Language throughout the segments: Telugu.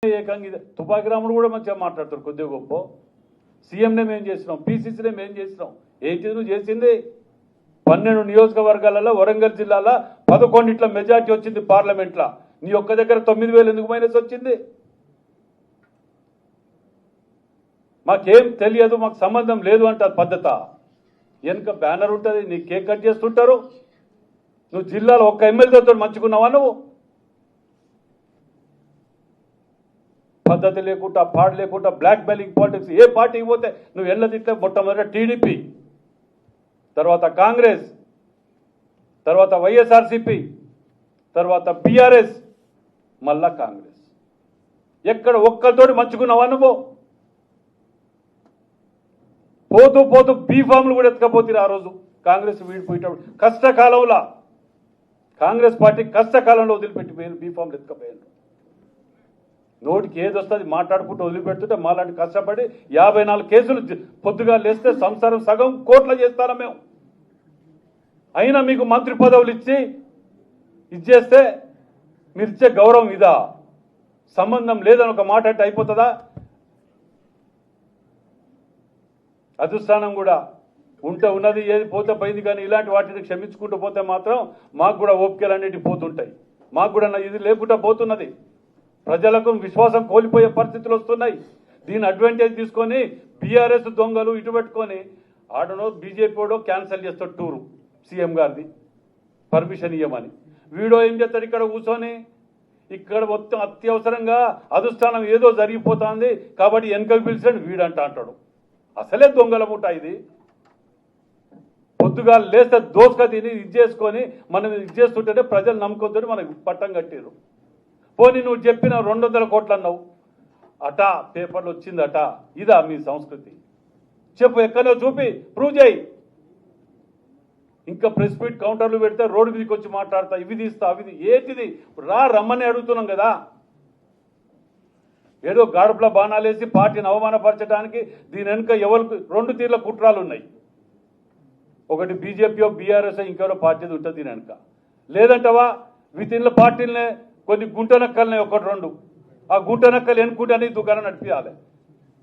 ఏకంగా తుపాకి రాముడు కూడా మంచిగా మాట్లాడతారు కొద్దిగా గొప్ప. సీఎంనే మేము చేసినాం, పీసీసీనే మేము చేసినాం. ఏంటి నువ్వు చేసింది? 12 నియోజకవర్గాలలో వరంగల్ జిల్లాలో 11 మెజార్టీ వచ్చింది పార్లమెంట్లో. నీ ఒక్క దగ్గర 9,000 ఎందుకు మైనస్ వచ్చింది? మాకేం తెలియదు, మాకు సంబంధం లేదు అంటారు పద్ధత. వెనుక బ్యానర్ ఉంటుంది, నీ కేక్ కట్ చేస్తుంటారు. నువ్వు జిల్లాలో ఒక్క ఎమ్మెల్యేతో మంచుకున్నావా? నువ్వు పద్ధతి లేకుండా, పాడు లేకుండా, బ్లాక్ మెయిలింగ్ పాలిటిక్స్. ఏ పార్టీకి పోతే నువ్వు ఎల్లదిట్లే మొట్టమొదట టీడీపీ, తర్వాత కాంగ్రెస్, తర్వాత వైఎస్ఆర్సీపీ, తర్వాత బీఆర్ఎస్, మళ్ళా కాంగ్రెస్. ఎక్కడ ఒక్కరితోటి మంచుకున్నావా నువ్వు? పోతూ పోతూ బీఫామ్లు కూడా ఎత్తుకపోతే ఆ రోజు కాంగ్రెస్ వీడిపోయేటప్పుడు కష్టకాలంలో, కాంగ్రెస్ పార్టీ కష్టకాలంలో వదిలిపెట్టిపోయారు, బీఫామ్లు ఎత్తుకపోయారు. నోటికి ఏది వస్తుంది మాట్లాడుకుంటూ వదిలిపెడుతుంటే మాలాంటి కష్టపడి 54 కేసులు పొద్దుగా లేస్తే సంసారం సగం కోట్ల చేస్తారా మేము. అయినా మీకు మంత్రి పదవులు ఇచ్చి ఇచ్చేస్తే మీరు ఇచ్చే గౌరవం ఇదా? సంబంధం లేదని ఒక మాట అంటే అయిపోతుందా? అధిష్టానం కూడా ఉంటే ఉన్నది, ఏది పోతే పోయింది. కానీ ఇలాంటి వాటిని క్షమించుకుంటూ పోతే మాత్రం మాకు కూడా ఓపికలు అన్నిటి పోతుంటాయి. మాకు కూడా ఇది లేకుండా పోతున్నది. ప్రజలకు విశ్వాసం కోల్పోయే పరిస్థితులు వస్తున్నాయి. దీని అడ్వాంటేజ్ తీసుకొని బీఆర్ఎస్ దొంగలు ఇటు పెట్టుకొని ఆడనో బీజేపీ వాడో క్యాన్సిల్ చేస్తాడు టూరు సీఎం గారిది పర్మిషన్ ఇవ్వమని. వీడో ఏం చేస్తాడు ఇక్కడ కూర్చొని, ఇక్కడ మొత్తం అత్యవసరంగా అధిష్టానం ఏదో జరిగిపోతుంది కాబట్టి వెనకకు పిలిచాడు వీడంట అంటాడు. అసలే దొంగల ముఠ ఇది. పొద్దుగా లేస్తే దోసుక తిని ఇది చేసుకొని మనం ఇది చేస్తుంటేనే ప్రజలు నమ్ముకుంటే మనకు పట్టం కట్టారు. పోనీ నువ్వు చెప్పిన 200 కోట్లు అన్నావు అటా, పేపర్లు వచ్చిందట. ఇదా మీ సంస్కృతి? చెప్పు, ఎక్కడో చూపి ప్రూవ్ చేయి. ఇంకా ప్రెస్ మీట్ కౌంటర్లు పెడితే రోడ్డు మీదకి వచ్చి మాట్లాడతా, ఇవి తీస్తా, అవి ఏంటిది? రమ్మని అడుగుతున్నాం కదా. ఏదో గాడుపుల బాణాలేసి పార్టీని అవమానపరచడానికి దీని వెనుక ఎవరికి 2 తీర్ల కుట్రాలు ఉన్నాయి. ఒకటి బీజేపీ, బీఆర్ఎస్, ఇంకెవరో పార్టీది ఉంటుంది దీని వెనుక. లేదంటవా వితిన్ల పార్టీలనే కొన్ని గుంట నక్కలనే 1-2 ఆ గుంట నక్కలు ఎన్నుకుంటే దుకాణం నడిపించాలి.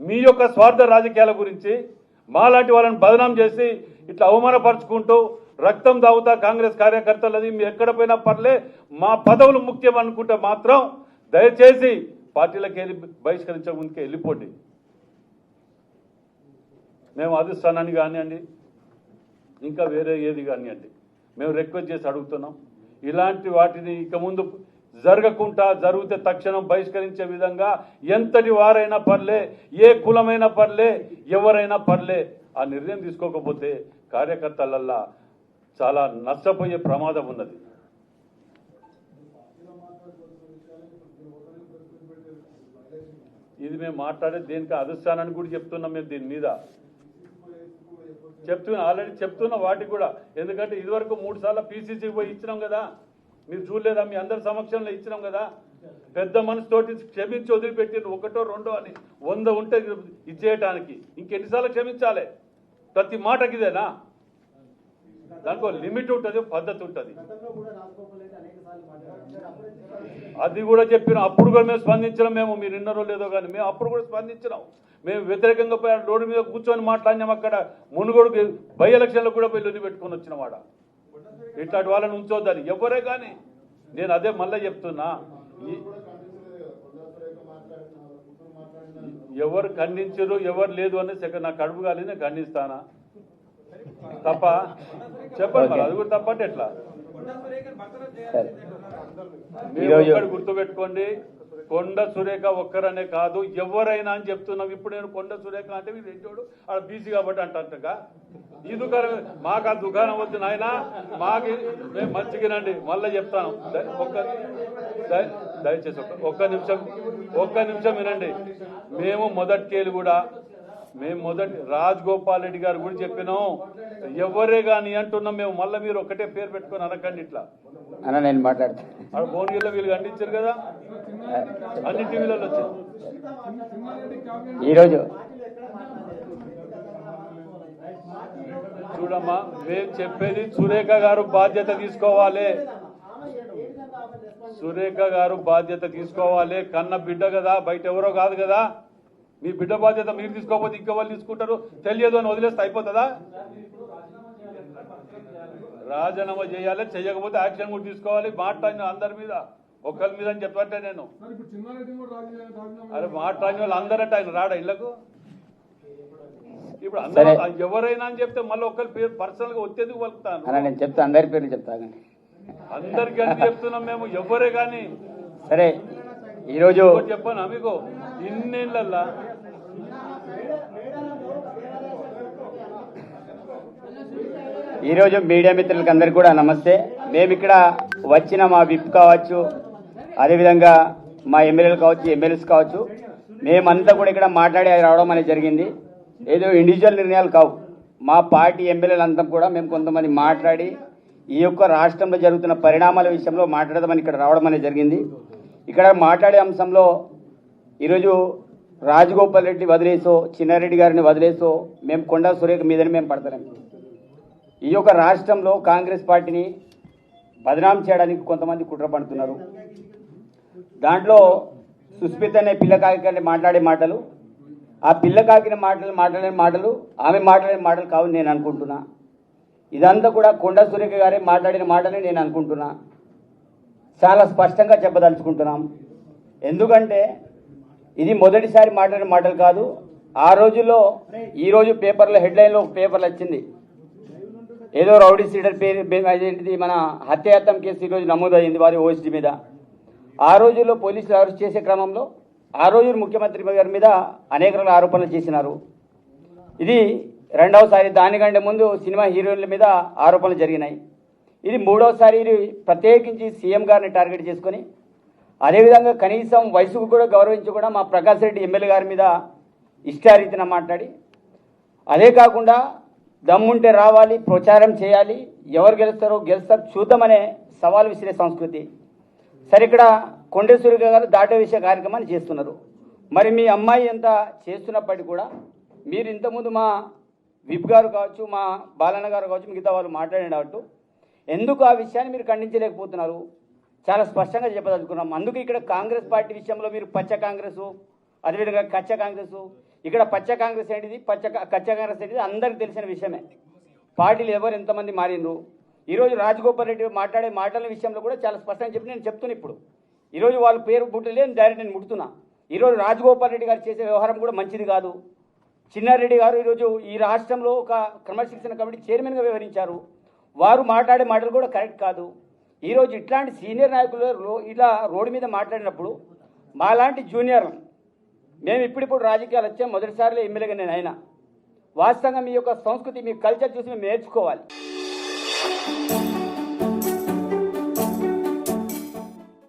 మీ యొక్క స్వార్థ రాజకీయాల గురించి మాలాంటి వాళ్ళని బదనాం చేసి ఇట్లా అవమానపరుచుకుంటూ రక్తం దాగుతా కాంగ్రెస్ కార్యకర్తలది మీ ఎక్కడ పోయినా పర్లే, మా పదవులు ముఖ్యం అనుకుంటే మాత్రం దయచేసి పార్టీలకు వెళ్ళి బహిష్కరించే ముందుకే వెళ్ళిపోండి. మేము అధిష్టానాన్ని కానివ్వండి, ఇంకా వేరే ఏది కానివ్వండి, మేము రిక్వెస్ట్ చేసి అడుగుతున్నాం. ఇలాంటి వాటిని ఇక ముందు జరగకుండా, జరిగితే తక్షణం బహిష్కరించే విధంగా ఎంతటి వారైనా పర్లే, ఏ కులమైనా పర్లే, ఎవరైనా పర్లే ఆ నిర్ణయం తీసుకోకపోతే కార్యకర్తలల్లా చాలా నష్టపోయే ప్రమాదం ఉన్నది. ఇది మేము మాట్లాడే దేనికి అధిష్టానాన్ని కూడా చెప్తున్నాం. మేము దీని మీద చెప్తున్నా, ఆల్రెడీ చెప్తున్నా వాటికి కూడా. ఎందుకంటే ఇదివరకు 3 సార్లు పీసీసీకి పోయి ఇచ్చినాం కదా, మీరు చూడలేదా? మీ అందరి సమక్షంలో ఇచ్చినాం కదా. పెద్ద మనసుతోటి క్షమించి వదిలిపెట్టిండ్రు 1, 2 అని 100 ఉంటే ఇచ్చేయటానికి ఇంకెన్నిసార్లు క్షమించాలి? ప్రతి మాటకి ఇదేనా? దానికో లిమిట్ ఉంటుంది, పద్ధతి ఉంటుంది. అది కూడా చెప్పినాం. అప్పుడు కూడా మేము స్పందించినాం. మీరు విన్నారో లేదో కానీ మేము అప్పుడు కూడా స్పందించినాం. మేము వ్యతిరేకంగా పోయి రోడ్డు మీద కూర్చొని మాట్లాడినాం. అక్కడ మునుగోడు బై ఎలక్షన్లో కూడా పోయి లొల్లి పెట్టుకొని వచ్చిన వాడ. ఇట్లాంటి వాళ్ళని ఉంచొద్దని ఎవరే కానీ. నేను అదే మళ్ళీ చెప్తున్నా, ఎవరు ఖండించరు ఎవరు లేదు అనేది నాకు కడుపు కాలేదు, నేను ఖండిస్తానా? తప్ప చెప్పండి మరి. అది కూడా తప్పంటే ఎట్లా? మీరు ఒక్కటి గుర్తుపెట్టుకోండి, కొండ సురేఖ ఒక్కరనే కాదు, ఎవరైనా అని చెప్తున్నాం. ఇప్పుడు నేను కొండ సురేఖ అంటే మీరు ఏంటోడు ఆడ బీసీ కాబట్టి అంటగా ఈ దుకాణం మాకు ఆ దుకాణం వద్దు నాయన, మాకు మేము మంచిగానండి. మళ్ళీ చెప్తాను, దయచేసి ఒక్క నిమిషం వినండి. మేము మొదటికేళ్ళు కూడా రాజగోపాల్ రెడ్డి గారు కూడా చెప్పినాం, ఎవరే కానీ అంటున్నాం మేము. మళ్ళీ మీరు ఒకటే పేరు పెట్టుకొని అనకండి ఇట్లా అన్న. నేను మాట్లాడతాను. భువనగిరిలో వీళ్ళు ఖండించారు కదా, అన్ని టీవీలలో వచ్చారు. ఈరోజు చూడమ్మా, మేము చెప్పేది సురేఖ గారు బాధ్యత తీసుకోవాలి. సురేఖ గారు బాధ్యత తీసుకోవాలి. కన్న బిడ్డ కదా, బయట ఎవరో కాదు కదా. మీ బిడ్డ బాధ్యత మీరు తీసుకోకపోతే ఇంకా వాళ్ళు తీసుకుంటారు. తెలియదు అని వదిలేస్తే అయిపోతుందా? రాజీనామా చేయాలి, చేయకపోతే యాక్షన్ కూడా తీసుకోవాలి. మాట్లాడిన అందరి మీద, ఒకరి మీద అని చెప్పంటే నేను అరే మాట్లాడిన వాళ్ళు అందరంటే ఆయన రాడా ఇళ్లకు? ఇప్పుడు అందరూ ఎవరైనా అని చెప్తే మళ్ళీ ఒకరి పేరు పర్సనల్ గా వచ్చేందుకు పలుకుతాను. నేను చెప్తా, అందరి పేర్లు చెప్తాను. అందరికి అని చెప్తున్నాం మేము, ఎవరే కానీ. సరే ఈరోజు చెప్పాను మీకు ఇన్నేళ్ళల్లా ఈరోజు మీడియా మిత్రులకి అందరికీ కూడా నమస్తే. మేము ఇక్కడ వచ్చిన మా విప్ కావచ్చు, అదేవిధంగా మా ఎమ్మెల్యేలు కావచ్చు, ఎమ్మెల్యేస్ కావచ్చు, మేమంతా కూడా ఇక్కడ మాట్లాడి రావడం అనేది జరిగింది. ఏదో ఇండివిజువల్ నిర్ణయాలు కావు. మా పార్టీ ఎమ్మెల్యేలంతా కూడా మేము కొంతమంది మాట్లాడి ఈ యొక్క రాష్ట్రంలో జరుగుతున్న పరిణామాల విషయంలో మాట్లాడదామని ఇక్కడ రావడం అనేది జరిగింది. ఇక్కడ మాట్లాడే అంశంలో ఈరోజు రాజగోపాల్ రెడ్డి వదిలేసో, చిన్నారెడ్డి గారిని వదిలేసో మేము కొండా సురేఖ మీదని మేము పడతలేం. ఈ యొక్క రాష్ట్రంలో కాంగ్రెస్ పార్టీని బదనాం చేయడానికి కొంతమంది కుట్ర పడుతున్నారు. దాంట్లో సుస్మిత అనే పిల్లకాకి మాట్లాడే మాటలు, ఆ పిల్లకాకిన మాట్లాడే మాటలు ఆమె మాట్లాడే మాటలు కావు నేను అనుకుంటున్నా. ఇదంతా కూడా కొండా సురేఖ గారే మాట్లాడిన మాటని నేను అనుకుంటున్నా. చాలా స్పష్టంగా చెప్పదలుచుకుంటున్నాం. ఎందుకంటే ఇది మొదటిసారి మాట్లాడిన మాటలు కాదు. ఆ రోజుల్లో ఈరోజు పేపర్లో హెడ్లైన్లో పేపర్లు వచ్చింది, ఏదో రౌడీ సీడర్ పేరు అదేంటిది మన హత్యాయత్నం కేసు ఈరోజు నమోదైంది వారి ఓఎస్డీ మీద. ఆ రోజుల్లో పోలీసులు అరెస్ట్ చేసే క్రమంలో ఆ రోజు ముఖ్యమంత్రి గారి మీద అనేక రకాల ఆరోపణలు చేసినారు. ఇది రెండవసారి. దానికంటే ముందు సినిమా హీరోయిన్ల మీద ఆరోపణలు జరిగినాయి. ఇది మూడవసారి. ఇది ప్రత్యేకించి సీఎం గారిని టార్గెట్ చేసుకొని, అదేవిధంగా కనీసం వయసుకు కూడా గౌరవించి కూడా మా ప్రకాష్ రెడ్డి ఎమ్మెల్యే గారి మీద ఇష్టారీతిన మాట్లాడి, అదే కాకుండా దమ్ముంటే రావాలి, ప్రచారం చేయాలి, ఎవరు గెలుస్తారో చూద్దామనే సవాల్ విసిరే సంస్కృతి. సరే, ఇక్కడ కొండా సురేఖ గారు దాటే విషయ కార్యక్రమాన్ని చేస్తున్నారు. మరి మీ అమ్మాయి ఎంత చేస్తున్నప్పటికీ కూడా మీరు ఇంతకుముందు మా విప్ గారు కావచ్చు, మా బాలన్న గారు కావచ్చు, మిగతా వాళ్ళు మాట్లాడేటట్టు ఎందుకు ఆ విషయాన్ని మీరు ఖండించలేకపోతున్నారు? చాలా స్పష్టంగా చెప్పదలుచుకున్నాం. అందుకు ఇక్కడ కాంగ్రెస్ పార్టీ విషయంలో మీరు పచ్చ కాంగ్రెసు, అదేవిధంగా కచ్చ కాంగ్రెసు. ఇక్కడ పచ్చ కాంగ్రెస్ ఏంటిది, కచ్చ కాంగ్రెస్ ఏంటిది అందరికీ తెలిసిన విషయమే. పార్టీలు ఎవరు ఎంతమంది మారిండ్రు. ఈరోజు రాజగోపాల్ రెడ్డి మాట్లాడే మాటల విషయంలో కూడా చాలా స్పష్టంగా చెప్పి నేను చెప్తున్నా. ఇప్పుడు ఈరోజు వాళ్ళ పేరు బుట్టలేదు, డైరెక్ట్ నేను ముడుతున్నా. ఈరోజు రాజగోపాల్ రెడ్డి గారు చేసే వ్యవహారం కూడా మంచిది కాదు. చిన్నారెడ్డి గారు ఈరోజు ఈ రాష్ట్రంలో ఒక క్రమశిక్షణ కమిటీ చైర్మన్గా వ్యవహరించారు. వారు మాట్లాడే మాటలు కూడా కరెక్ట్ కాదు. ఈరోజు ఇట్లాంటి సీనియర్ నాయకులు ఇలా రోడ్డు మీద మాట్లాడినప్పుడు మాలాంటి జూనియర్, మేము ఇప్పుడిప్పుడు రాజకీయాలు వచ్చాం, మొదటిసారిలో ఎమ్మెల్యేగా నేను అయినా. వాస్తవంగా మీ యొక్క సంస్కృతి, మీ కల్చర్ చూసి మేము నేర్చుకోవాలి.